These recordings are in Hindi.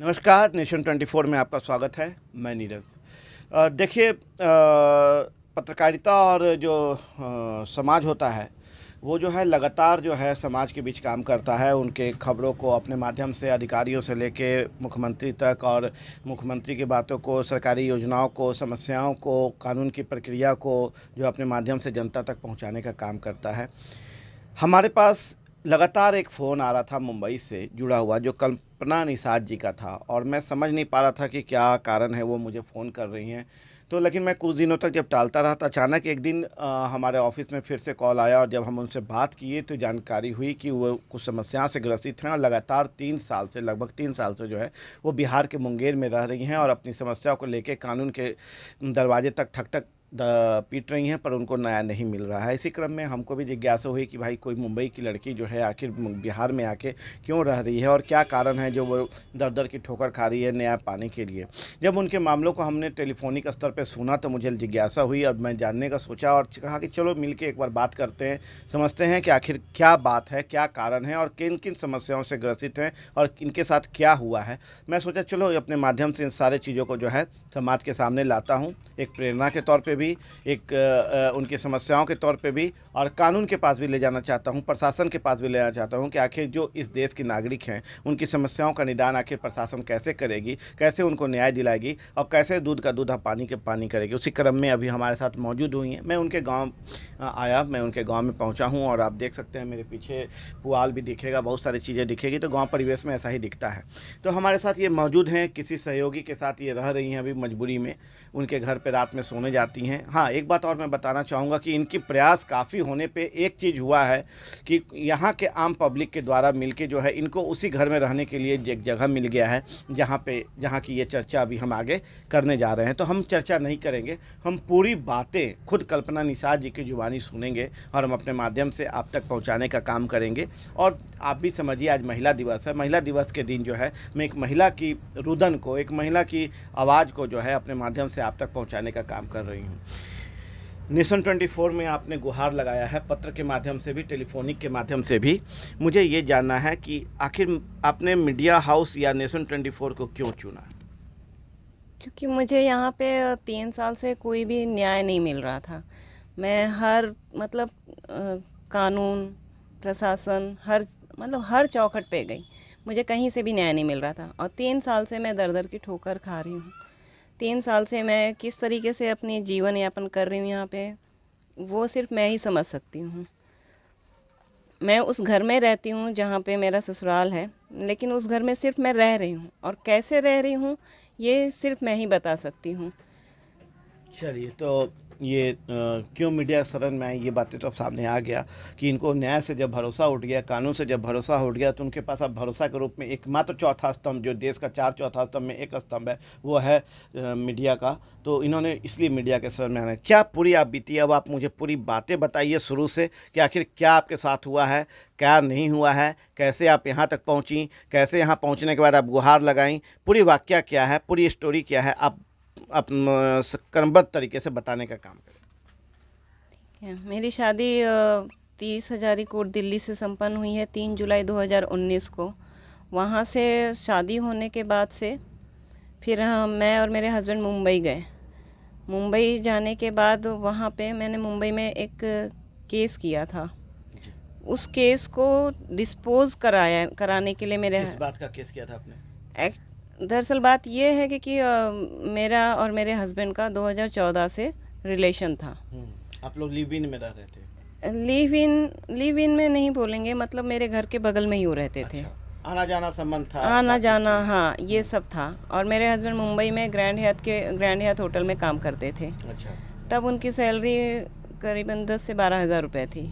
नमस्कार, नेशन 24 में आपका स्वागत है। मैं नीरज। देखिए, पत्रकारिता और जो समाज होता है, वो जो है लगातार जो है समाज के बीच काम करता है। उनके खबरों को अपने माध्यम से अधिकारियों से लेके मुख्यमंत्री तक, और मुख्यमंत्री की बातों को, सरकारी योजनाओं को, समस्याओं को, कानून की प्रक्रिया को जो अपने माध्यम से जनता तक पहुंचाने का काम करता है। हमारे पास लगातार एक फ़ोन आ रहा था मुंबई से जुड़ा हुआ, जो कल्पना निषाद जी का था, और मैं समझ नहीं पा रहा था कि क्या कारण है वो मुझे फ़ोन कर रही हैं। तो लेकिन मैं कुछ दिनों तक जब टालता रहा, तो अचानक एक दिन हमारे ऑफिस में फिर से कॉल आया, और जब हम उनसे बात किए तो जानकारी हुई कि वो कुछ समस्याओं से ग्रसित हैं, और लगातार 3 साल से, लगभग 3 साल से जो है वो बिहार के मुंगेर में रह रही हैं, और अपनी समस्या को लेके कानून के दरवाजे तक ठक ठक पीट रही हैं, पर उनको न्याय नहीं मिल रहा है। इसी क्रम में हमको भी जिज्ञासा हुई कि भाई, कोई मुंबई की लड़की जो है आखिर बिहार में आके क्यों रह रही है, और क्या कारण है जो वो दर दर की ठोकर खा रही है न्याय पाने के लिए। जब उनके मामलों को हमने टेलीफोनिक स्तर पर सुना तो मुझे जिज्ञासा हुई, और मैं जानने का सोचा और कहा कि चलो मिल के एक बार बात करते हैं, समझते हैं कि आखिर क्या बात है, क्या कारण है, और किन किन समस्याओं से ग्रसित हैं, और इनके साथ क्या हुआ है। मैं सोचा चलो अपने माध्यम से इन सारे चीज़ों को जो है समाज के सामने लाता हूँ, एक प्रेरणा के तौर पे भी, एक उनकी समस्याओं के तौर पे भी, और कानून के पास भी ले जाना चाहता हूँ, प्रशासन के पास भी ले जाना चाहता हूँ कि आखिर जो इस देश की नागरिक हैं उनकी समस्याओं का निदान आखिर प्रशासन कैसे करेगी, कैसे उनको न्याय दिलाएगी, और कैसे दूध का दूध पानी के पानी करेगी। उसी क्रम में अभी हमारे साथ मौजूद हुई हैं। मैं उनके गाँव आया, मैं उनके गाँव में पहुँचा हूँ, और आप देख सकते हैं मेरे पीछे पुआल भी दिखेगा, बहुत सारी चीज़ें दिखेगी, तो गाँव परिवेश में ऐसा ही दिखता है। तो हमारे साथ ये मौजूद हैं, किसी सहयोगी के साथ ये रह रही हैं अभी मजबूरी में, उनके घर पे रात में सोने जाती हैं। हाँ, एक बात और मैं बताना चाहूँगा कि इनकी प्रयास काफ़ी होने पे एक चीज़ हुआ है कि यहाँ के आम पब्लिक के द्वारा मिलके जो है इनको उसी घर में रहने के लिए एक जगह मिल गया है, जहाँ की ये चर्चा अभी हम आगे करने जा रहे हैं। तो हम चर्चा नहीं करेंगे, हम पूरी बातें खुद कल्पना निषाद जी की जुबानी सुनेंगे, और हम अपने माध्यम से आप तक पहुँचाने का काम करेंगे। और आप भी समझिए, आज महिला दिवस है। महिला दिवस के दिन जो है मैं एक महिला की रुदन को, एक महिला की आवाज़ को जो है अपने माध्यम से आप तक पहुंचाने का काम कर रही हूं। नेशन 24 में आपने गुहार लगाया है, पत्र के माध्यम से भी, टेलीफोनिक के माध्यम से भी। मुझे ये जानना है कि आखिर आपने मीडिया हाउस या नेशन 24 को क्यों चुना? क्योंकि मुझे यहाँ पे 3 साल से कोई भी न्याय नहीं मिल रहा था। मैं हर मतलब कानून, प्रशासन, हर चौखट पे गई, मुझे कहीं से भी न्याय नहीं मिल रहा था। और 3 साल से मैं दर दर की ठोकर खा रही हूँ। 3 साल से मैं किस तरीके से अपनी जीवन यापन कर रही हूँ यहाँ पे, वो सिर्फ मैं ही समझ सकती हूँ। मैं उस घर में रहती हूँ जहाँ पे मेरा ससुराल है, लेकिन उस घर में सिर्फ मैं रह रही हूँ, और कैसे रह रही हूँ ये सिर्फ मैं ही बता सकती हूँ। चलिए, तो ये क्यों मीडिया शरण में आई, ये बातें तो अब सामने आ गया कि इनको न्याय से जब भरोसा उठ गया, कानून से जब भरोसा उठ गया, तो उनके पास अब भरोसा के रूप में एकमात्र चौथा स्तंभ, जो देश का 4 चौथा स्तंभ में एक स्तंभ है, वो है मीडिया का। तो इन्होंने इसलिए मीडिया के शरण में आना है। क्या पूरी आप बीती, अब आप मुझे पूरी बातें बताइए शुरू से कि आखिर क्या आपके साथ हुआ है, क्या नहीं हुआ है, कैसे आप यहाँ तक पहुँची, कैसे यहाँ पहुँचने के बाद आप गुहार लगाई, पूरी वाकया क्या है, पूरी स्टोरी क्या है, आप क्रमबद्ध तरीके से बताने का काम करें। मेरी शादी 30 हजारी कोर्ट दिल्ली से संपन्न हुई है 3 जुलाई 2019 को। वहाँ से शादी होने के बाद से फिर मैं और मेरे हस्बैंड मुंबई गए। मुंबई जाने के बाद वहाँ पे मैंने मुंबई में एक केस किया था। उस केस को डिस्पोज कराने के लिए किस बात का केस किया था आपने? दरअसल बात ये है कि मेरा और मेरे हस्बैंड का 2014 से रिलेशन था। आप लोग लिव इन में रह रहे थे? लिव इन में नहीं बोलेंगे, मतलब मेरे घर के बगल में ही वो रहते थे। अच्छा, आना जाना संबंध था? आना जाना, हाँ, ये सब था। और मेरे हस्बैंड मुंबई में ग्रैंड हयात होटल में काम करते थे। अच्छा। तब उनकी सैलरी करीबन 10 से 12 हज़ार रुपये थी,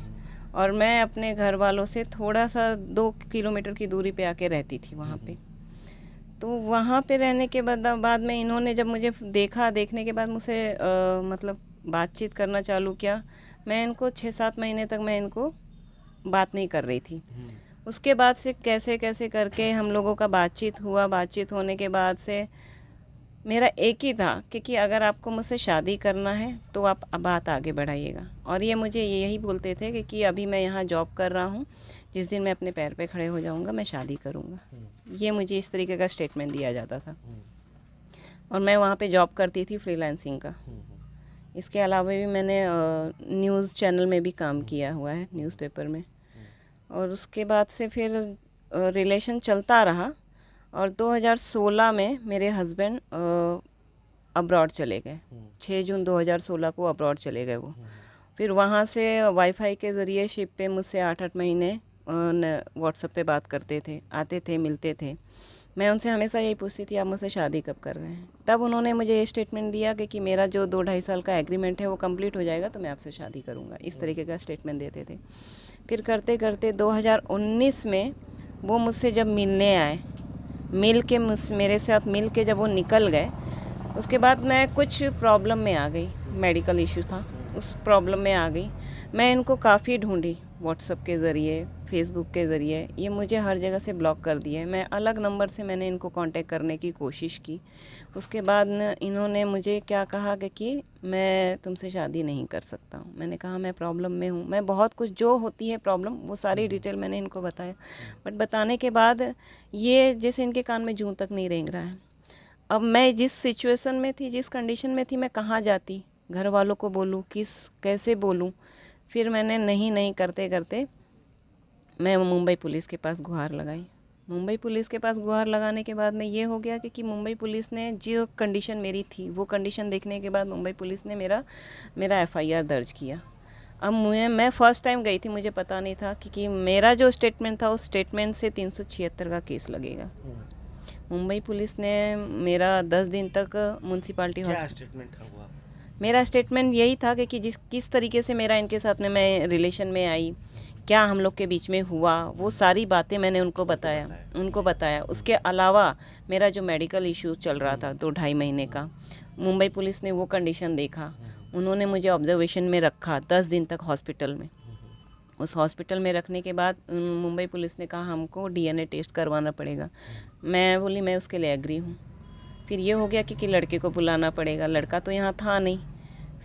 और मैं अपने घर वालों से थोड़ा सा 2 किलोमीटर की दूरी पे आके रहती थी वहाँ पे। तो वहाँ पे रहने के बाद में इन्होंने जब मुझे देखने के बाद मुझसे मतलब बातचीत करना चालू किया। मैं इनको 6-7 महीने तक मैं इनको बात नहीं कर रही थी। उसके बाद से कैसे कैसे करके हम लोगों का बातचीत हुआ। बातचीत होने के बाद से मेरा एक ही था कि अगर आपको मुझसे शादी करना है तो आप बात आगे बढ़ाइएगा। और ये मुझे यही बोलते थे कि अभी मैं यहाँ जॉब कर रहा हूँ, जिस दिन मैं अपने पैर पे खड़े हो जाऊंगा मैं शादी करूंगा। ये मुझे इस तरीके का स्टेटमेंट दिया जाता था। और मैं वहाँ पे जॉब करती थी फ्रीलांसिंग का। इसके अलावा भी मैंने न्यूज़ चैनल में भी काम किया हुआ है, न्यूज़पेपर में। और उसके बाद से फिर रिलेशन चलता रहा और 2016 में मेरे हस्बैंड अब्रॉड चले गए। 6 जून 2016 को अब्रॉड चले गए वो। फिर वहाँ से वाईफाई के ज़रिए शिप पे मुझसे 8-8 महीने व्हाट्सएप पे बात करते थे, आते थे, मिलते थे। मैं उनसे हमेशा यही पूछती थी आप मुझसे शादी कब कर रहे हैं। तब उन्होंने मुझे ये स्टेटमेंट दिया कि मेरा जो 2-2.5 साल का एग्रीमेंट है वो कंप्लीट हो जाएगा तो मैं आपसे शादी करूँगा। इस तरीके का स्टेटमेंट देते थे। फिर करते करते 2019 में वो मुझसे जब मिलने आए, मेरे साथ मिल के जब वो निकल गए, उसके बाद मैं कुछ प्रॉब्लम में आ गई। मेडिकल इशू था, उस प्रॉब्लम में आ गई। मैं इनको काफ़ी ढूंढी, व्हाट्सएप के ज़रिए, फेसबुक के ज़रिए। ये मुझे हर जगह से ब्लॉक कर दिए। मैं अलग नंबर से मैंने इनको कांटेक्ट करने की कोशिश की। उसके बाद इन्होंने मुझे क्या कहा कि मैं तुमसे शादी नहीं कर सकता हूँ। मैंने कहा मैं प्रॉब्लम में हूँ। मैं बहुत कुछ जो होती है प्रॉब्लम वो सारी डिटेल मैंने इनको बताया। बट बताने के बाद ये जैसे इनके कान में जूं तक नहीं रेंग रहा है। अब मैं जिस सिचुएशन में थी, जिस कंडीशन में थी, मैं कहाँ जाती, घर वालों को बोलूँ, कैसे बोलूँ। फिर मैंने नहीं करते करते मैं मुंबई पुलिस के पास गुहार लगाई। मुंबई पुलिस के पास गुहार लगाने के बाद में ये हो गया कि मुंबई पुलिस ने जो कंडीशन मेरी थी वो कंडीशन देखने के बाद मुंबई पुलिस ने मेरा एफआईआर दर्ज किया। अब मैं फर्स्ट टाइम गई थी, मुझे पता नहीं था कि मेरा जो स्टेटमेंट था उस स्टेटमेंट से 376 का केस लगेगा। मुंबई पुलिस ने मेरा 10 दिन तक म्यूनसिपाल्टी स्टेटमेंट हुआ? मेरा स्टेटमेंट यही था कि किस तरीके से मेरा इनके साथ में मैं रिलेशन में आई, क्या हम लोग के बीच में हुआ, वो सारी बातें मैंने उनको बताया। उसके अलावा मेरा जो मेडिकल इशू चल रहा था 2-2.5 महीने का, मुंबई पुलिस ने वो कंडीशन देखा। उन्होंने मुझे ऑब्जर्वेशन में रखा 10 दिन तक हॉस्पिटल में। उस हॉस्पिटल में रखने के बाद मुंबई पुलिस ने कहा हमको डीएनए टेस्ट करवाना पड़ेगा। मैं बोली मैं उसके लिए एग्री हूँ। फिर ये हो गया कि लड़के को बुलाना पड़ेगा, लड़का तो यहाँ था नहीं।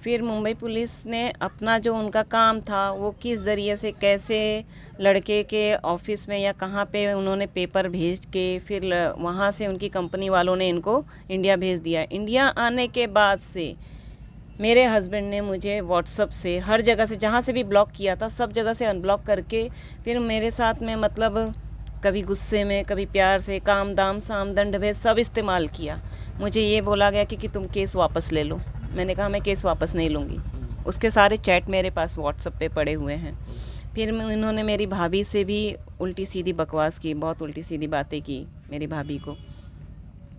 फिर मुंबई पुलिस ने अपना जो उनका काम था वो किस ज़रिए से कैसे लड़के के ऑफिस में या कहाँ पे उन्होंने पेपर भेज के फिर वहाँ से उनकी कंपनी वालों ने इनको इंडिया भेज दिया। इंडिया आने के बाद से मेरे हस्बैंड ने मुझे व्हाट्सएप से हर जगह से, जहाँ से भी ब्लॉक किया था सब जगह से अनब्लॉक करके फिर मेरे साथ में मतलब कभी गुस्से में, कभी प्यार से, काम दाम साम दंड भेद सब इस्तेमाल किया। मुझे ये बोला गया कि तुम केस वापस ले लो। मैंने कहा मैं केस वापस नहीं लूँगी। उसके सारे चैट मेरे पास व्हाट्सएप पे पड़े हुए हैं। फिर इन्होंने मेरी भाभी से भी उल्टी सीधी बकवास की, बहुत उल्टी सीधी बातें की मेरी भाभी को।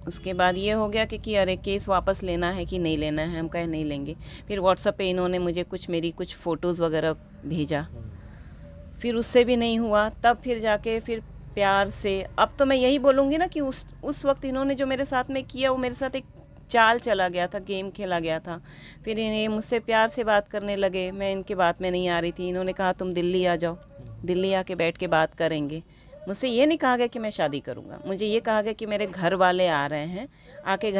उसके बाद ये हो गया कि अरे केस वापस लेना है कि नहीं लेना है। हम कहे नहीं लेंगे। फिर व्हाट्सएप पे इन्होंने मुझे मेरी कुछ फ़ोटोज़ वगैरह भेजा। फिर उससे भी नहीं हुआ। तब फिर जाके फिर प्यार से, अब तो मैं यही बोलूँगी ना कि उस वक्त इन्होंने जो मेरे साथ में किया वो मेरे साथ एक चाल चला गया था, गेम खेला गया था। फिर इन्हें मुझसे प्यार से बात करने लगे। मैं इनकी बात में नहीं आ रही थी। इन्होंने कहा तुम दिल्ली आ जाओ, दिल्ली आके बैठ के बात करेंगे। मुझसे ये नहीं कहा गया कि मैं शादी करूँगा। मुझे ये कहा गया कि मेरे घर वाले आ रहे हैं, आके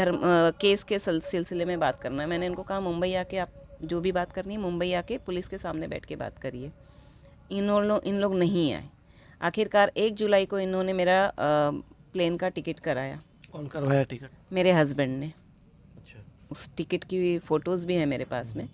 केस के सिलसिले में बात करना है। मैंने इनको कहा मुंबई आके आप जो भी बात करनी है मुंबई आके पुलिस के सामने बैठ के बात करिए। इन लोग नहीं आए। आखिरकार 1 जुलाई को इन्होंने मेरा प्लेन का टिकट कराया। कौन करवाया टिकट? मेरे हस्बैंड ने। अच्छा। उस टिकट की फ़ोटोज़ भी है मेरे पास में।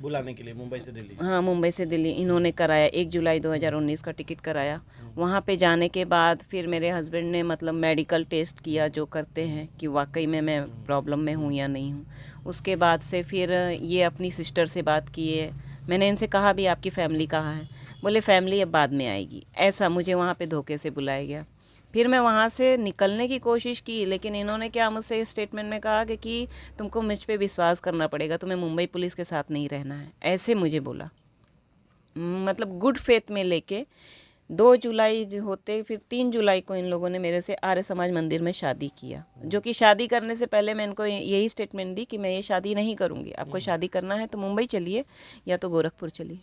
बुलाने के लिए मुंबई से दिल्ली? हाँ, मुंबई से दिल्ली इन्होंने कराया। 1 जुलाई 2019 का टिकट कराया। वहाँ पे जाने के बाद फिर मेरे हस्बैंड ने मतलब मेडिकल टेस्ट किया जो करते हैं कि वाकई में मैं प्रॉब्लम में हूँ या नहीं हूँ। उसके बाद से फिर ये अपनी सिस्टर से बात किए। मैंने इनसे कहा भी आपकी फ़ैमिली कहाँ है? बोले फैमिली अब बाद में आएगी। ऐसा मुझे वहाँ पे धोखे से बुलाया गया। फिर मैं वहाँ से निकलने की कोशिश की, लेकिन इन्होंने क्या मुझसे इस स्टेटमेंट में कहा कि तुमको मुझ पे विश्वास करना पड़ेगा, तुम्हें मुंबई पुलिस के साथ नहीं रहना है, ऐसे मुझे बोला। मतलब गुड फेथ में लेके 2 जुलाई होते फिर 3 जुलाई को इन लोगों ने मेरे से आर्य समाज मंदिर में शादी किया। जो कि शादी करने से पहले मैं इनको यही स्टेटमेंट दी कि मैं ये शादी नहीं करूँगी। आपको शादी करना है तो मुंबई चलिए या तो गोरखपुर चलिए।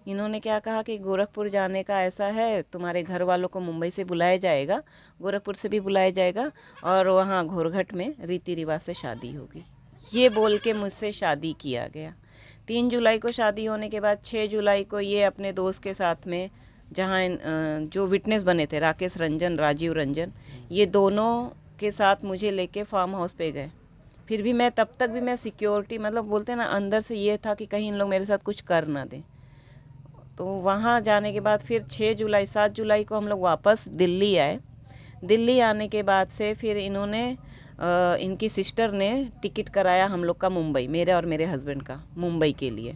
इन्होंने क्या कहा कि गोरखपुर जाने का ऐसा है, तुम्हारे घर वालों को मुंबई से बुलाया जाएगा, गोरखपुर से भी बुलाया जाएगा और वहाँ घोरघट में रीति रिवाज से शादी होगी। ये बोल के मुझसे शादी किया गया। 3 जुलाई को शादी होने के बाद 6 जुलाई को ये अपने दोस्त के साथ में जहाँ जो विटनेस बने थे राकेश रंजन, राजीव रंजन, ये दोनों के साथ मुझे लेके फार्म हाउस पे गए। फिर भी मैं तब तक भी मैं सिक्योरिटी, मतलब बोलते हैं ना, अंदर से ये था कि कहीं इन लोग मेरे साथ कुछ कर ना दें। तो वहाँ जाने के बाद फिर 7 जुलाई को हम लोग वापस दिल्ली आए। दिल्ली आने के बाद से फिर इन्होंने इनकी सिस्टर ने टिकट कराया हम लोग का मुंबई, मेरे और मेरे हस्बैंड का मुंबई के लिए।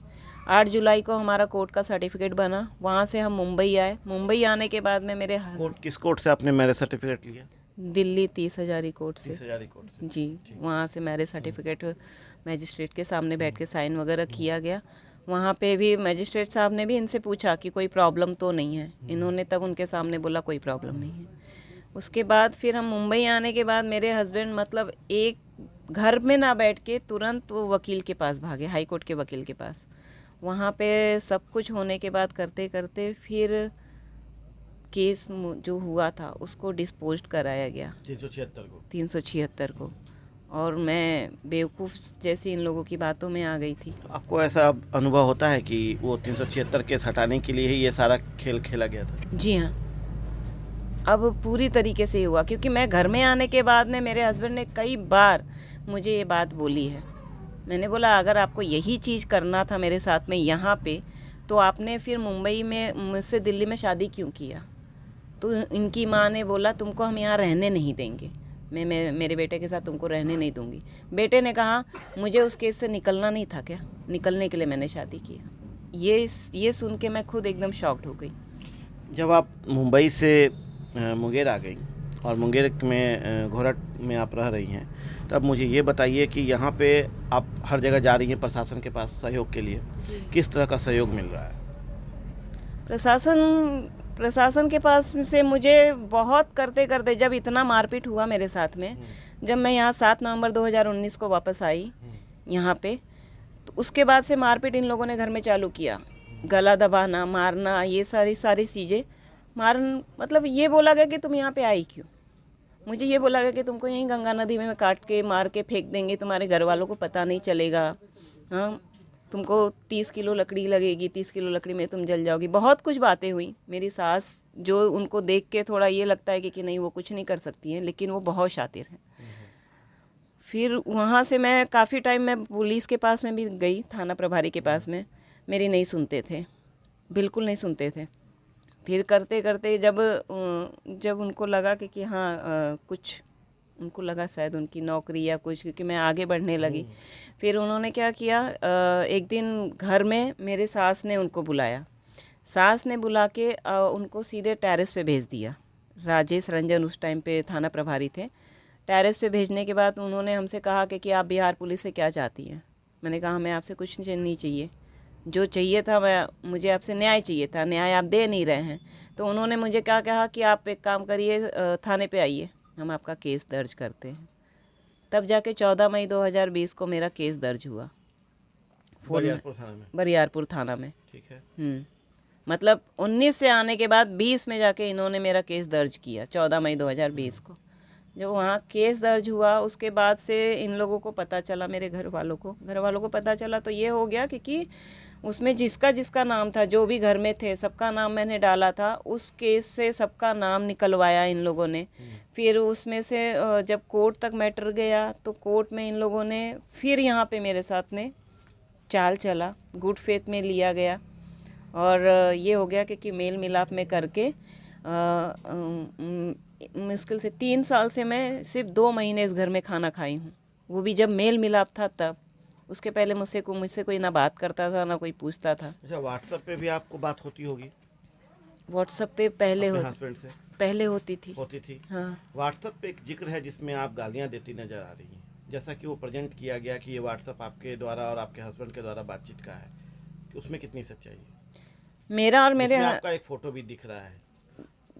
8 जुलाई को हमारा कोर्ट का सर्टिफिकेट बना, वहाँ से हम मुंबई आए। मुंबई आने के बाद में मेरे किस कोर्ट से आपने मैरिज सर्टिफिकेट लिया? दिल्ली 30,000 कोर्ट से। 30,000 कोर्ट से जी, वहाँ से मैरिज सर्टिफिकेट मैजिस्ट्रेट के सामने बैठ के साइन वगैरह किया गया। वहाँ पे भी मैजिस्ट्रेट साहब ने भी इनसे पूछा कि कोई प्रॉब्लम तो नहीं है। इन्होंने तब उनके सामने बोला कोई प्रॉब्लम नहीं है। उसके बाद फिर हम मुंबई आने के बाद मेरे हस्बैंड मतलब एक घर में ना बैठ के तुरंत वो वकील के पास भागे, हाई कोर्ट के वकील के पास। वहाँ पे सब कुछ होने के बाद करते करते फिर केस जो हुआ था उसको डिस्पोज्ड कराया गया 376 को। और मैं बेवकूफ़ जैसी इन लोगों की बातों में आ गई थी। तो आपको ऐसा अनुभव होता है कि वो 376 केस हटाने के लिए ही ये सारा खेल खेला गया था? जी हाँ, अब पूरी तरीके से हुआ, क्योंकि मैं घर में आने के बाद में मेरे हस्बैंड ने कई बार मुझे ये बात बोली है। मैंने बोला अगर आपको यही चीज़ करना था मेरे साथ में यहाँ पे, तो आपने फिर मुंबई में मुझसे दिल्ली में शादी क्यों किया? तो इनकी माँ ने बोला तुमको हम यहाँ रहने नहीं देंगे, मैं मेरे बेटे के साथ तुमको रहने नहीं दूंगी। बेटे ने कहा मुझे उस केस से निकलना नहीं था क्या, निकलने के लिए मैंने शादी किया। ये सुन के मैं खुद एकदम शॉक्ड हो गई। जब आप मुंबई से मुंगेर आ गई और मुंगेर में घोरट में आप रह रही हैं, तब मुझे ये बताइए कि यहाँ पे आप हर जगह जा रही हैं प्रशासन के पास सहयोग के लिए, किस तरह का सहयोग मिल रहा है? प्रशासन के पास से मुझे बहुत करते करते, जब इतना मारपीट हुआ मेरे साथ में, जब मैं यहाँ 7 नवंबर 2019 को वापस आई यहाँ पे, तो उसके बाद से मारपीट इन लोगों ने घर में चालू किया। गला दबाना, मारना, ये सारी चीज़ें। मतलब ये बोला गया कि तुम यहाँ पे आई क्यों। मुझे ये बोला गया कि तुमको यहीं गंगा नदी में काट के मार के फेंक देंगे, तुम्हारे घर वालों को पता नहीं चलेगा। हाँ, तुमको 30 किलो लकड़ी लगेगी, 30 किलो लकड़ी में तुम जल जाओगी। बहुत कुछ बातें हुई। मेरी सास, जो उनको देख के थोड़ा ये लगता है कि नहीं वो कुछ नहीं कर सकती हैं, लेकिन वो बहुत शातिर हैं। फिर वहाँ से मैं काफ़ी टाइम मैं पुलिस के पास में भी गई, थाना प्रभारी के पास में, मेरी नहीं सुनते थे, बिल्कुल नहीं सुनते थे। फिर करते करते जब उनको लगा कि हाँ कुछ उनको लगा शायद उनकी नौकरी या कुछ, क्योंकि मैं आगे बढ़ने लगी। फिर उन्होंने क्या किया, एक दिन घर में मेरे सास ने उनको बुलाया। सास ने बुला के उनको सीधे टेरेस पे भेज दिया। राजेश रंजन उस टाइम पे थाना प्रभारी थे। टेरेस पे भेजने के बाद उन्होंने हमसे कहा कि आप बिहार पुलिस से क्या चाहती हैं। मैंने कहा हमें आपसे कुछ नहीं चाहिए, जो चाहिए था मुझे आपसे न्याय चाहिए था, न्याय आप दे नहीं रहे हैं। तो उन्होंने मुझे क्या कहा कि आप एक काम करिए, थाने पे आइए, हम आपका केस दर्ज करते हैं। तब जाके 14 मई 2020 को मेरा केस दर्ज हुआ बरियारपुर थाना में। ठीक है। मतलब 19 से आने के बाद 20 में जाके इन्होंने मेरा केस दर्ज किया, 14 मई 2020 को। जब वहाँ केस दर्ज हुआ उसके बाद से इन लोगों को पता चला, मेरे घर वालों को पता चला, तो ये हो गया कि उसमें जिसका नाम था, जो भी घर में थे सबका नाम मैंने डाला था। उस केस से सबका नाम निकलवाया इन लोगों ने। फिर उसमें से जब कोर्ट तक मैटर गया तो कोर्ट में इन लोगों ने फिर यहाँ पे मेरे साथ में चाल चला, गुड फेथ में लिया गया। और ये हो गया कि मेल मिलाप में करके मुश्किल से 3 साल से मैं सिर्फ 2 महीने इस घर में खाना खाई हूँ, वो भी जब मेल मिलाप था तब। उसके पहले मुझसे कोई ना बात करता था ना कोई पूछता था। अच्छा, व्हाट्सएप पे भी आपको बात होती होगी? व्हाट्सएप पे पहले हस्बैंड से पहले होती थी। हाँ। व्हाट्सएप पे एक जिक्र है जिसमें आप गालियाँ देती नजर आ रही हैं, जैसा कि वो प्रेजेंट किया गया कि ये व्हाट्सएप आपके द्वारा और आपके हस्बैंड के द्वारा बातचीत का है, उसमें कितनी सच्चाई है? मेरा और मेरे आपका एक फोटो भी दिख रहा है।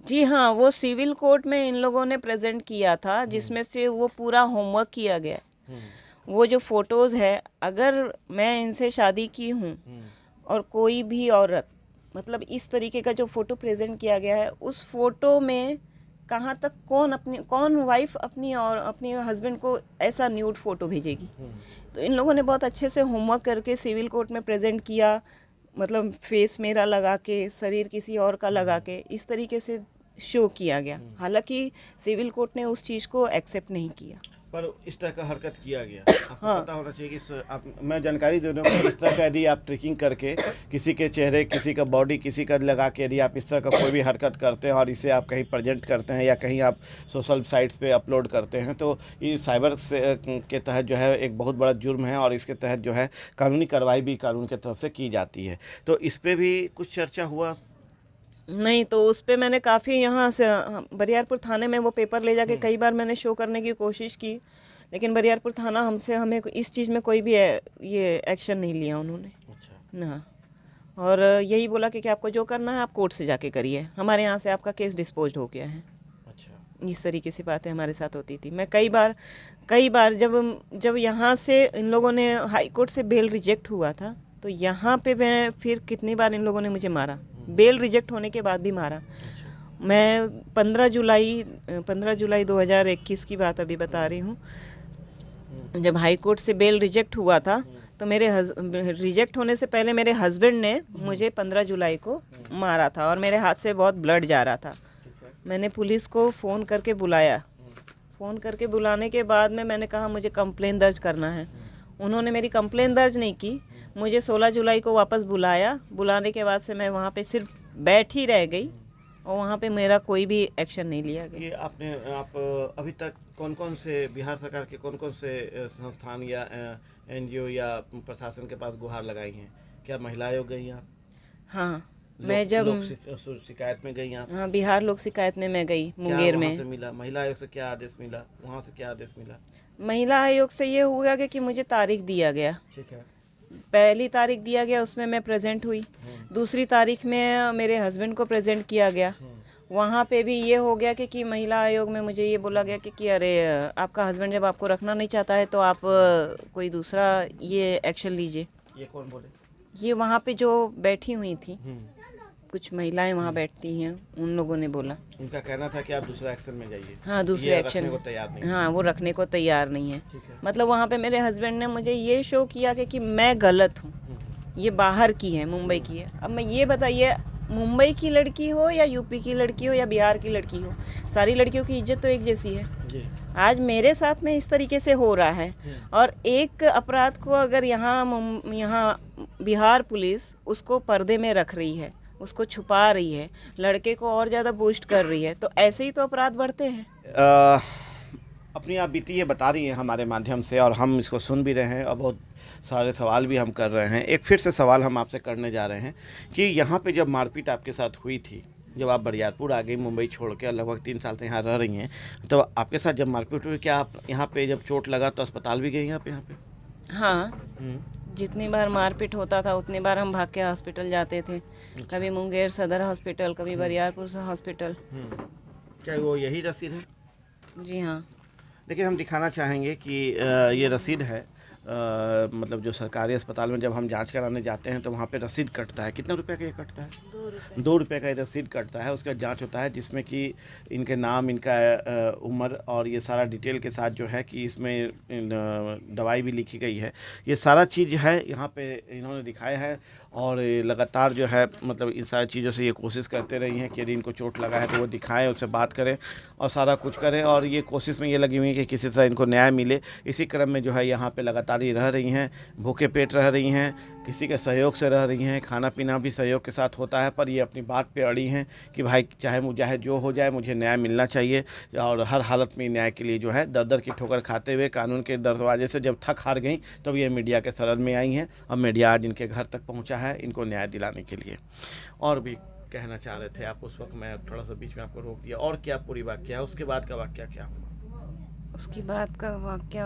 जी हाँ, वो सिविल कोर्ट में इन लोगों ने प्रेजेंट किया था, जिसमें से वो पूरा होमवर्क किया गया। वो जो फोटोज़ है, अगर मैं इनसे शादी की हूँ और कोई भी औरत, मतलब इस तरीके का जो फ़ोटो प्रेजेंट किया गया है, उस फोटो में कहाँ तक कौन वाइफ अपनी हस्बैंड को ऐसा न्यूड फ़ोटो भेजेगी। तो इन लोगों ने बहुत अच्छे से होमवर्क करके सिविल कोर्ट में प्रेजेंट किया। मतलब फेस मेरा लगा के, शरीर किसी और का लगा के, इस तरीके से शो किया गया। हालांकि सिविल कोर्ट ने उस चीज़ को एक्सेप्ट नहीं किया। पर इस तरह का हरकत किया गया, आपको हाँ। पता होना चाहिए कि मैं जानकारी दे दूँ कि इस तरह का यदि आप ट्रिकिंग करके किसी के चेहरे, किसी का बॉडी, किसी का लगा के यदि आप इस तरह का कोई भी हरकत करते हैं और इसे आप कहीं प्रेजेंट करते हैं या कहीं आप सोशल साइट्स पे अपलोड करते हैं, तो ये साइबर से के तहत जो है एक बहुत बड़ा जुर्म है और इसके तहत जो है कानूनी कार्रवाई भी कानून की तरफ से की जाती है। तो इस पर भी कुछ चर्चा हुआ? नहीं, तो उस पे मैंने काफ़ी यहाँ से बरियारपुर थाने में वो पेपर ले जाके कई बार मैंने शो करने की कोशिश की, लेकिन बरियारपुर थाना हमें इस चीज़ में कोई भी ये एक्शन नहीं लिया उन्होंने अच्छा। ना। और यही बोला कि आपको जो करना है आप कोर्ट से जाके करिए, हमारे यहाँ से आपका केस डिस्पोज हो गया है। अच्छा। इस तरीके से बातें हमारे साथ होती थी। मैं कई बार जब यहाँ से इन लोगों ने हाई कोर्ट से बेल रिजेक्ट हुआ था, तो यहाँ पे मैं फिर कितनी बार इन लोगों ने मुझे मारा, बेल रिजेक्ट होने के बाद भी मारा। मैं 15 जुलाई 2021 की बात अभी बता रही हूँ। जब हाई कोर्ट से बेल रिजेक्ट हुआ था, तो मेरे रिजेक्ट होने से पहले मेरे हस्बैंड ने मुझे 15 जुलाई को मारा था और मेरे हाथ से बहुत ब्लड जा रहा था। मैंने पुलिस को फ़ोन करके बुलाया। फ़ोन करके बुलाने के बाद में मैंने कहा मुझे कंप्लेन दर्ज करना है। उन्होंने मेरी कंप्लेन दर्ज नहीं की, मुझे 16 जुलाई को वापस बुलाया। बुलाने के बाद से मैं वहाँ पे सिर्फ बैठ ही रह गई और वहाँ पे मेरा कोई भी एक्शन नहीं लिया गया। ये आप अभी तक कौन कौन से बिहार सरकार के कौन कौन से संस्थान या एनजीओ या प्रशासन के पास गुहार लगाई हैं? क्या महिला आयोग गई आप? हाँ, मैं जब शिकायत में गई आप? हाँ, बिहार लोक शिकायत में मैं गई, मुंगेर में। से मिला महिला आयोग से क्या आदेश मिला? वहाँ से क्या आदेश मिला? महिला आयोग से ये हुआ कि मुझे तारीख दिया गया। ठीक है। पहली तारीख दिया गया, उसमें मैं प्रेजेंट हुई। दूसरी तारीख में मेरे हस्बैंड को प्रेजेंट किया गया। वहाँ पे भी ये हो गया कि महिला आयोग में मुझे ये बोला गया कि अरे आपका हस्बैंड जब आपको रखना नहीं चाहता है तो आप कोई दूसरा ये एक्शन लीजिए। ये कौन बोले? ये वहाँ पे जो बैठी हुई थी, कुछ महिलाएं वहाँ बैठती हैं, उन लोगों ने बोला। उनका कहना था कि आप दूसरा एक्शन में जाइए। हाँ, दूसरे एक्शन को तैयार नहीं। हाँ, वो रखने को तैयार नहीं है। मतलब वहाँ पे मेरे हस्बैंड ने मुझे ये शो किया कि मैं गलत हूँ, ये बाहर की है, मुंबई की है। अब मैं ये बताइए, मुंबई की लड़की हो या यूपी की लड़की हो या बिहार की लड़की हो, सारी लड़कियों की इज्जत तो एक जैसी है। आज मेरे साथ में इस तरीके से हो रहा है और एक अपराध को अगर यहाँ बिहार पुलिस उसको पर्दे में रख रही है, उसको छुपा रही है, लड़के को और ज़्यादा बूस्ट कर रही है, तो ऐसे ही तो अपराध बढ़ते हैं। अपनी आप बीती ये बता रही हैं हमारे माध्यम से और हम इसको सुन भी रहे हैं और बहुत सारे सवाल भी हम कर रहे हैं। एक फिर से सवाल हम आपसे करने जा रहे हैं कि यहाँ पे जब मारपीट आपके साथ हुई थी, जब आप बरियारपुर आ गई मुंबई छोड़ के, लगभग 3 साल से यहाँ रह रही हैं, तो आपके साथ जब मारपीट हुई, क्या आप यहाँ पे जब चोट लगा तो अस्पताल भी गई आप यहाँ पे? हाँ, जितनी बार मारपीट होता था उतनी बार हम भाग के हॉस्पिटल जाते थे। कभी मुंगेर सदर हॉस्पिटल, कभी बरियारपुर हॉस्पिटल। क्या वो यही रसीद है? जी हाँ। देखिए, हम दिखाना चाहेंगे कि ये रसीद है। मतलब जो सरकारी अस्पताल में जब हम जांच कराने जाते हैं तो वहाँ पे रसीद कटता है। कितना रुपए का ये कटता है? 2 रुपये का ये रसीद कटता है। उसका जांच होता है जिसमें कि इनके नाम, इनका उम्र और ये सारा डिटेल के साथ जो है कि इसमें दवाई भी लिखी गई है। ये सारा चीज़ है यहाँ पे इन्होंने दिखाया है और लगातार जो है मतलब इन सारी चीज़ों से ये कोशिश करते रही हैं कि यदि इनको चोट लगा है तो वो दिखाएं, उससे बात करें और सारा कुछ करें, और ये कोशिश में ये लगी हुई है कि किसी तरह इनको न्याय मिले। इसी क्रम में जो है यहाँ पे लगातार ये रह रही हैं, भूखे पेट रह रही हैं, किसी के सहयोग से रह रही हैं, खाना पीना भी सहयोग के साथ होता है, पर ये अपनी बात पे अड़ी हैं कि भाई चाहे जो हो जाए मुझे न्याय मिलना चाहिए। और हर हालत में न्याय के लिए जो है दर दर की ठोकर खाते हुए कानून के दरवाजे से जब थक हार गई तब ये मीडिया के शरण में आई हैं। अब मीडिया आज इनके घर तक पहुँचा है इनको न्याय दिलाने के लिए। और भी कहना चाह रहे थे आप उस वक्त, मैं थोड़ा सा बीच में आपको रोक दिया। और क्या पूरी वाक्य है, उसके बाद का वाक्य क्या हुआ? उसके बाद का वाक्य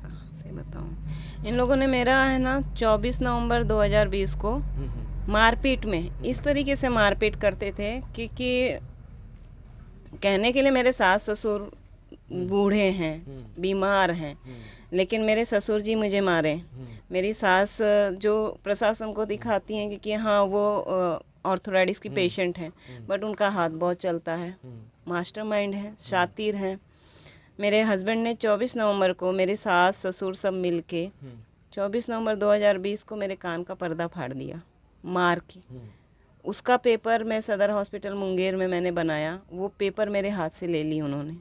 कहाँ से बताऊँ। इन लोगों ने मेरा है ना 24 नवंबर 2020 को मारपीट में इस तरीके से मारपीट करते थे कि कहने के लिए मेरे सास ससुर बूढ़े हैं, बीमार हैं, लेकिन मेरे ससुर जी मुझे मारे। मेरी सास जो प्रशासन को दिखाती हैं कि हाँ वो ऑर्थोराइटिस की पेशेंट हैं, बट उनका हाथ बहुत चलता है, मास्टरमाइंड है, शातिर हैं। मेरे हस्बैंड ने 24 नवंबर को मेरे सास ससुर सब मिलके 24 नवंबर 2020 को मेरे कान का पर्दा फाड़ दिया। मार के, उसका पेपर मैं सदर हॉस्पिटल मुंगेर में मैंने बनाया, वो पेपर मेरे हाथ से ले ली उन्होंने।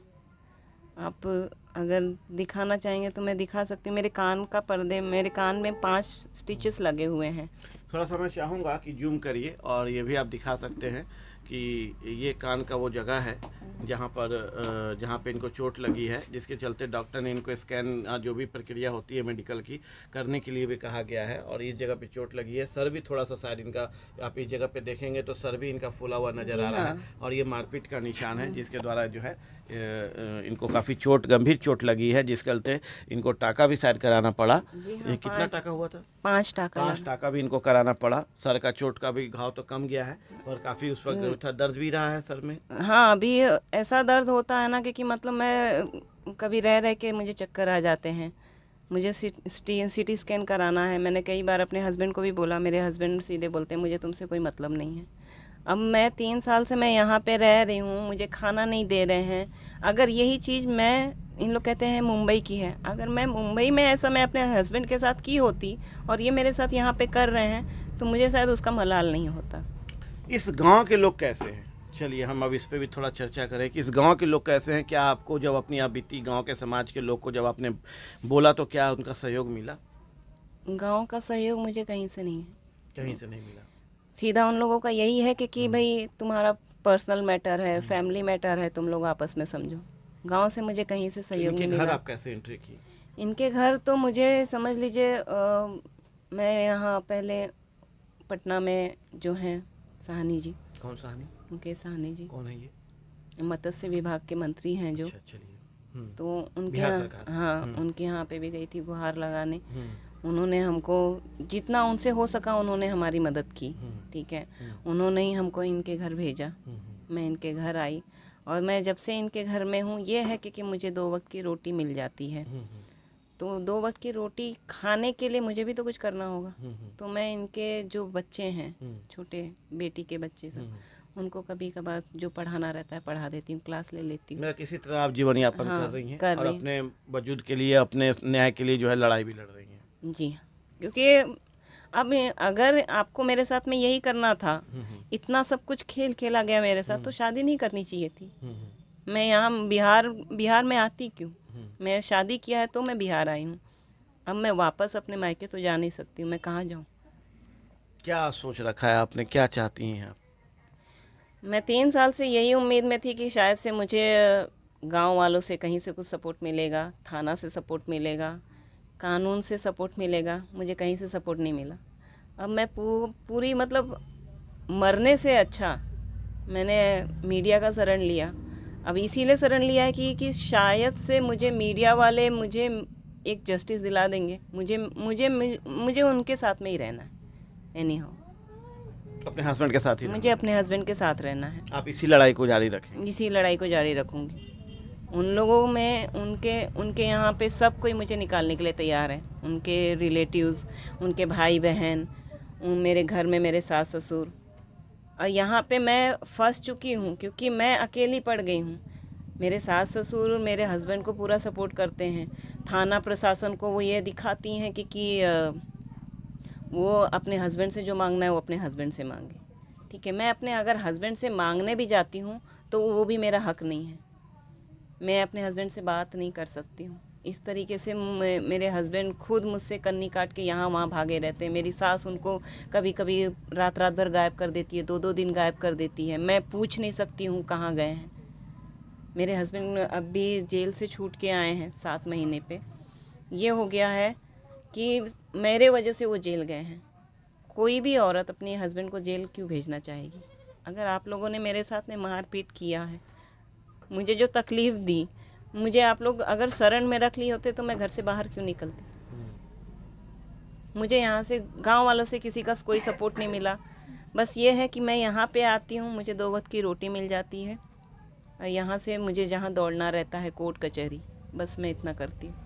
आप अगर दिखाना चाहेंगे तो मैं दिखा सकती हूँ। मेरे कान का पर्दे, मेरे कान में 5 स्टिचेस लगे हुए हैं। थोड़ा सा मैं चाहूँगा कि जूम करिए और ये भी आप दिखा सकते हैं कि ये कान का वो जगह है जहाँ पे इनको चोट लगी है, जिसके चलते डॉक्टर ने इनको स्कैन, जो भी प्रक्रिया होती है मेडिकल की, करने के लिए भी कहा गया है। और इस जगह पे चोट लगी है। सर भी थोड़ा सा शायद इनका, आप इस जगह पे देखेंगे तो सर भी इनका फूला हुआ नज़र आ रहा है और ये मारपीट का निशान है, जिसके द्वारा जो है इनको काफ़ी गंभीर चोट लगी है, जिसके चलते इनको टाका भी शायद कराना पड़ा। ये कितना टाका हुआ था? 5 टाका। 5 टाका भी इनको कराना पड़ा। सर का चोट का भी घाव तो कम गया है और काफ़ी उस वक्त था, दर्द भी रहा है सर में। हाँ, अभी ऐसा दर्द होता है ना कि मतलब मैं कभी रह रह के मुझे चक्कर आ जाते हैं। मुझे सीटी स्कैन कराना है। मैंने कई बार अपने हस्बैंड को भी बोला, मेरे हस्बैंड सीधे बोलते हैं मुझे तुमसे कोई मतलब नहीं है। अब मैं 3 साल से मैं यहाँ पे रह रही हूँ, मुझे खाना नहीं दे रहे हैं। अगर यही चीज़ इन लोग कहते हैं मुंबई की है, अगर मैं मुंबई में ऐसा मैं अपने हस्बैंड के साथ की होती और ये मेरे साथ यहाँ पे कर रहे हैं तो मुझे शायद उसका मलाल नहीं होता। इस गांव के लोग कैसे हैं? चलिए हम अब इस पे भी थोड़ा चर्चा करें कि इस गांव के लोग कैसे हैं। क्या आपको जब अपनी आप बीती गांव के समाज के लोग को जब आपने बोला तो क्या उनका सहयोग मिला? गांव का सहयोग मुझे कहीं से नहीं है। कहीं से नहीं मिला। सीधा उन लोगों का यही है कि भाई तुम्हारा पर्सनल मैटर है, फैमिली मैटर है, तुम लोग आपस में समझो। गांव से मुझे कहीं से सहयोग नहीं मिला। घर आप कैसे एंट्री की? इनके घर तो मुझे समझ लीजिए, मैं यहाँ पहले पटना में जो हैं साहनी जी। कौन साहनी? मुकेश साहनी जी। कौन है ये? मत्स्य विभाग के मंत्री हैं जो। अच्छा, चलिए। तो उनके यहाँ, हाँ, उनके यहाँ पे भी गई थी गुहार लगाने। उन्होंने हमको जितना उनसे हो सका उन्होंने हमारी मदद की, ठीक है। उन्होंने ही हमको इनके घर भेजा। मैं इनके घर आई और मैं जब से इनके घर में हूँ, ये है कि मुझे 2 वक्त की रोटी मिल जाती है। तो 2 वक्त की रोटी खाने के लिए मुझे भी तो कुछ करना होगा। तो मैं इनके जो बच्चे हैं, छोटे बेटी के बच्चे सब, उनको कभी कभार जो पढ़ाना रहता है पढ़ा देती हूँ, क्लास ले लेती हूँ। मैं किसी तरह आप जीवन यापन हाँ, कर रही हैं कर और रही। अपने वजूद के लिए, अपने न्याय के लिए जो है लड़ाई भी लड़ रही हैं। जी, क्योंकि अब अगर आपको मेरे साथ में यही करना था, इतना सब कुछ खेल खेला गया मेरे साथ, तो शादी नहीं करनी चाहिए थी। मैं यहाँ बिहार में आती क्यों? मैं शादी किया है तो मैं बिहार आई हूँ। अब मैं वापस अपने मायके तो जा नहीं सकती हूँ, मैं कहाँ जाऊँ? क्या सोच रखा है आपने, क्या चाहती हैं आप? मैं 3 साल से यही उम्मीद में थी कि शायद से मुझे गांव वालों से कहीं से कुछ सपोर्ट मिलेगा, थाना से सपोर्ट मिलेगा, कानून से सपोर्ट मिलेगा। मुझे कहीं से सपोर्ट नहीं मिला। अब मैं पूरी मतलब मरने से अच्छा मैंने मीडिया का शरण लिया। अब इसीलिए शरण लिया है कि शायद से मुझे मीडिया वाले मुझे एक जस्टिस दिला देंगे। मुझे उनके साथ में ही रहना है। एनी हाउ अपने हस्बैंड के साथ ही मुझे अपने हस्बैंड के साथ रहना है। आप इसी लड़ाई को जारी रखें? इसी लड़ाई को जारी रखूंगी। उन लोगों में उनके यहाँ पे सब कोई मुझे निकालने के लिए तैयार है। उनके रिलेटिव्स, उनके भाई बहन, मेरे घर में मेरे सास ससुर। और यहाँ पे मैं फंस चुकी हूँ क्योंकि मैं अकेली पड़ गई हूँ। मेरे सास ससुर मेरे हस्बैंड को पूरा सपोर्ट करते हैं। थाना प्रशासन को वो ये दिखाती हैं कि वो अपने हस्बैंड से जो मांगना है वो अपने हस्बैंड से मांगे, ठीक है। मैं अपने अगर हस्बैंड से मांगने भी जाती हूँ तो वो भी मेरा हक नहीं है। मैं अपने हस्बैंड से बात नहीं कर सकती हूँ। इस तरीके से मेरे हस्बैंड खुद मुझसे कन्नी काट के यहाँ वहाँ भागे रहते हैं। मेरी सास उनको कभी कभी रात भर गायब कर देती है, 2-2 दिन गायब कर देती है। मैं पूछ नहीं सकती हूँ कहाँ गए हैं। मेरे हस्बैंड अब भी जेल से छूट के आए हैं 7 महीने पे। ये हो गया है कि मेरे वजह से वो जेल गए हैं। कोई भी औरत अपने हस्बैंड को जेल क्यों भेजना चाहेगी? अगर आप लोगों ने मेरे साथ में मारपीट किया है, मुझे जो तकलीफ़ दी, मुझे आप लोग अगर शरण में रख लिए होते तो मैं घर से बाहर क्यों निकलती? मुझे यहाँ से गांव वालों से किसी का कोई सपोर्ट नहीं मिला। बस ये है कि मैं यहाँ पे आती हूँ, मुझे 2 वक्त की रोटी मिल जाती है और यहाँ से मुझे जहाँ दौड़ना रहता है कोर्ट कचहरी, बस मैं इतना करती हूँ।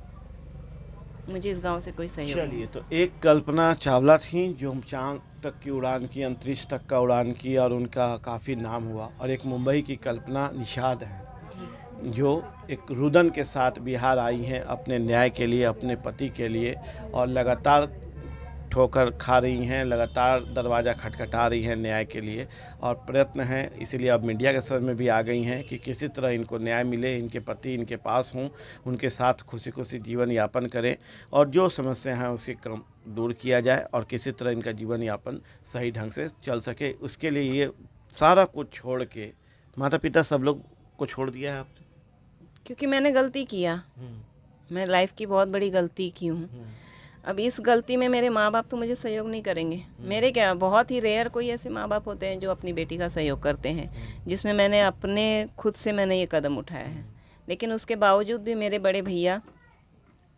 मुझे इस गांव से कोई सहयोग नहीं। चलिए, तो एक कल्पना चावला थी जो चांद तक की उड़ान की, अंतरिक्ष तक का उड़ान की और उनका काफ़ी नाम हुआ। और एक मुंबई की कल्पना निषाद है जो एक रुदन के साथ बिहार आई हैं अपने न्याय के लिए, अपने पति के लिए, और लगातार ठोकर खा रही हैं, लगातार दरवाज़ा खटखटा रही हैं न्याय के लिए, और प्रयत्न है इसीलिए अब मीडिया के सर में भी आ गई हैं कि किसी तरह इनको न्याय मिले, इनके पति इनके पास हों, उनके साथ खुशी खुशी जीवन यापन करें और जो समस्या हैं उसके कम दूर किया जाए और किसी तरह इनका जीवन यापन सही ढंग से चल सके। उसके लिए ये सारा कुछ छोड़ के, माता पिता सब लोग को छोड़ दिया है आपने? क्योंकि मैंने गलती किया, मैं लाइफ की बहुत बड़ी गलती की हूँ। अब इस गलती में मेरे माँ बाप तो मुझे सहयोग नहीं करेंगे। मेरे क्या, बहुत ही रेयर कोई ऐसे माँ बाप होते हैं जो अपनी बेटी का सहयोग करते हैं, जिसमें मैंने अपने खुद से मैंने ये कदम उठाया है। लेकिन उसके बावजूद भी मेरे बड़े भैया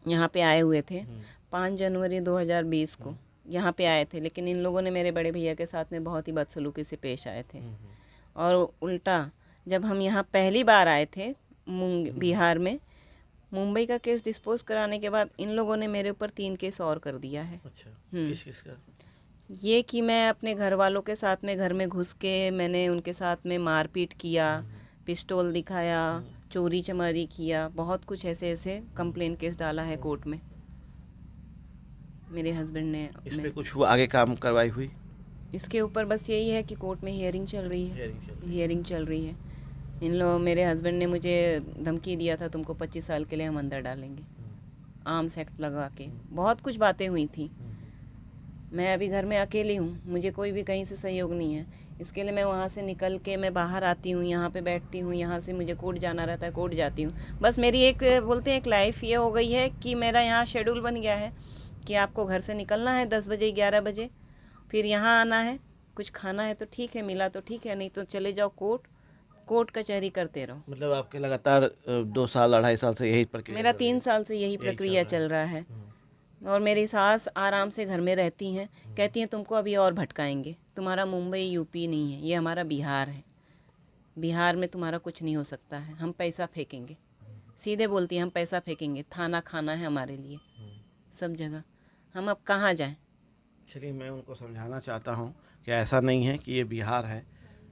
यहाँ पे आए हुए थे 5 जनवरी 2020 को यहाँ पे आए थे, लेकिन इन लोगों ने मेरे बड़े भैया के साथ में बहुत ही बदसलूकी से पेश आए थे। और उल्टा जब हम यहाँ पहली बार आए थे बिहार में, मुंबई का केस डिस्पोज कराने के बाद इन लोगों ने मेरे ऊपर 3 केस और कर दिया है। अच्छा, किस का? ये कि मैं अपने घर वालों के साथ में घर में घुस के मैंने उनके साथ में मारपीट किया, पिस्टल दिखाया, चोरी चमारी किया, बहुत कुछ ऐसे ऐसे कंप्लेन केस डाला है कोर्ट में मेरे हस्बैंड ने। इस पे कुछ हुआ, आगे काम कार्रवाई हुई? इसके ऊपर बस यही है कि कोर्ट में हियरिंग चल रही है, हियरिंग चल रही है। इन लोग, मेरे हस्बैंड ने मुझे धमकी दिया था तुमको 25 साल के लिए हम अंदर डालेंगे, आर्म्स एक्ट लगा के, बहुत कुछ बातें हुई थी। मैं अभी घर में अकेली हूँ, मुझे कोई भी कहीं से सहयोग नहीं है। इसके लिए मैं वहाँ से निकल के मैं बाहर आती हूँ, यहाँ पे बैठती हूँ, यहाँ से मुझे कोर्ट जाना रहता है, कोर्ट जाती हूँ। बस मेरी एक, बोलते हैं एक लाइफ ये हो गई है कि मेरा यहाँ शेड्यूल बन गया है कि आपको घर से निकलना है 10 बजे 11 बजे, फिर यहाँ आना है, कुछ खाना है तो ठीक है, मिला तो ठीक है, नहीं तो चले जाओ कोर्ट कचहरी करते रहो। मतलब आपके लगातार 2 साल 2.5 साल से यही प्रक्रिया? मेरा 3 साल से यही प्रक्रिया चल रहा है। और मेरी सास आराम से घर में रहती हैं, कहती हैं तुमको अभी और भटकाएंगे, तुम्हारा मुंबई यूपी नहीं है, ये हमारा बिहार है, बिहार में तुम्हारा कुछ नहीं हो सकता है, हम पैसा फेंकेंगे। सीधे बोलती हैं हम पैसा फेंकेंगे, थाना खाना है हमारे लिए सब जगह, हम अब कहाँ जाएं? चलिए, मैं उनको समझाना चाहता हूँ कि ऐसा नहीं है कि ये बिहार है,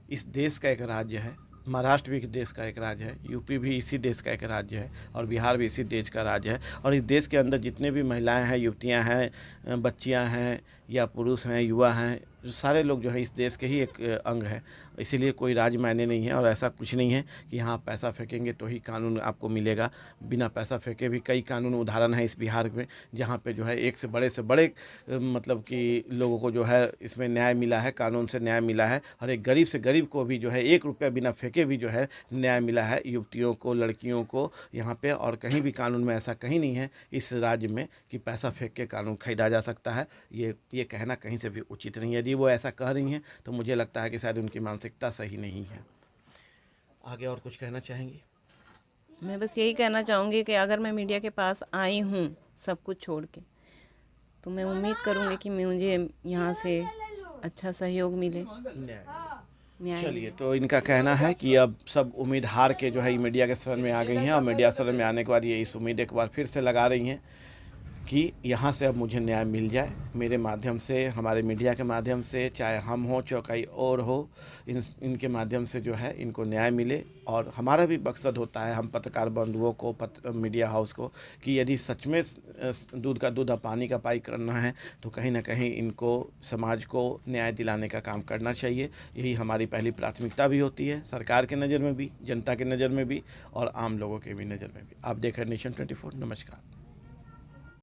इस देश का एक राज्य है, महाराष्ट्र भी इस देश का एक राज्य है, यूपी भी इसी देश का एक राज्य है और बिहार भी इसी देश का राज्य है। और इस देश के अंदर जितने भी महिलाएं हैं, युवतियां हैं, बच्चियां हैं या पुरुष हैं, युवा हैं, सारे लोग जो है इस देश के ही एक अंग है। इसीलिए कोई राज्य मायने नहीं है और ऐसा कुछ नहीं है कि यहाँ पैसा फेंकेंगे तो ही कानून आपको मिलेगा। बिना पैसा फेंके भी कई कानून उदाहरण है इस बिहार में, जहाँ पे जो है एक से बड़े मतलब कि लोगों को जो है इसमें न्याय मिला है, कानून से न्याय मिला है। और एक गरीब से गरीब को भी जो है 1 रुपया बिना फेंके भी जो है न्याय मिला है, युवतियों को, लड़कियों को यहाँ पे। और कहीं भी कानून में ऐसा कहीं नहीं है इस राज्य में कि पैसा फेंक के कानून खरीदा जा सकता है। ये कहना कहीं से भी उचित नहीं है। यदि वो ऐसा कह रही हैं तो मुझे लगता है कि शायद उनकी मानसिकता सही नहीं है। आगे और कुछ कहना चाहेंगी? मैं बस यही कहना चाहूँगी कि अगर मैं मीडिया के पास आई हूँ सब कुछ छोड़ के, तो मैं उम्मीद करूँगी कि मुझे यहाँ से अच्छा सहयोग मिले, न्याय। चलिए, तो इनका कहना है कि अब सब उम्मीद हार के जो है मीडिया के शरण में आ गई हैं और मीडिया शरण में आने के बाद ये इस उम्मीद एक बार फिर से लगा रही हैं कि यहाँ से अब मुझे न्याय मिल जाए, मेरे माध्यम से, हमारे मीडिया के माध्यम से, चाहे हम हो चाहे कोई और हो, इनके माध्यम से जो है इनको न्याय मिले। और हमारा भी मकसद होता है, हम पत्रकार बंधुओं को, मीडिया हाउस को, कि यदि सच में दूध का दूध और पानी का पानी करना है तो कहीं ना कहीं इनको, समाज को न्याय दिलाने का काम करना चाहिए। यही हमारी पहली प्राथमिकता भी होती है, सरकार के नज़र में भी, जनता के नज़र में भी और आम लोगों के भी नज़र में भी। आप देख रहे हैं नेशन 24। नमस्कार।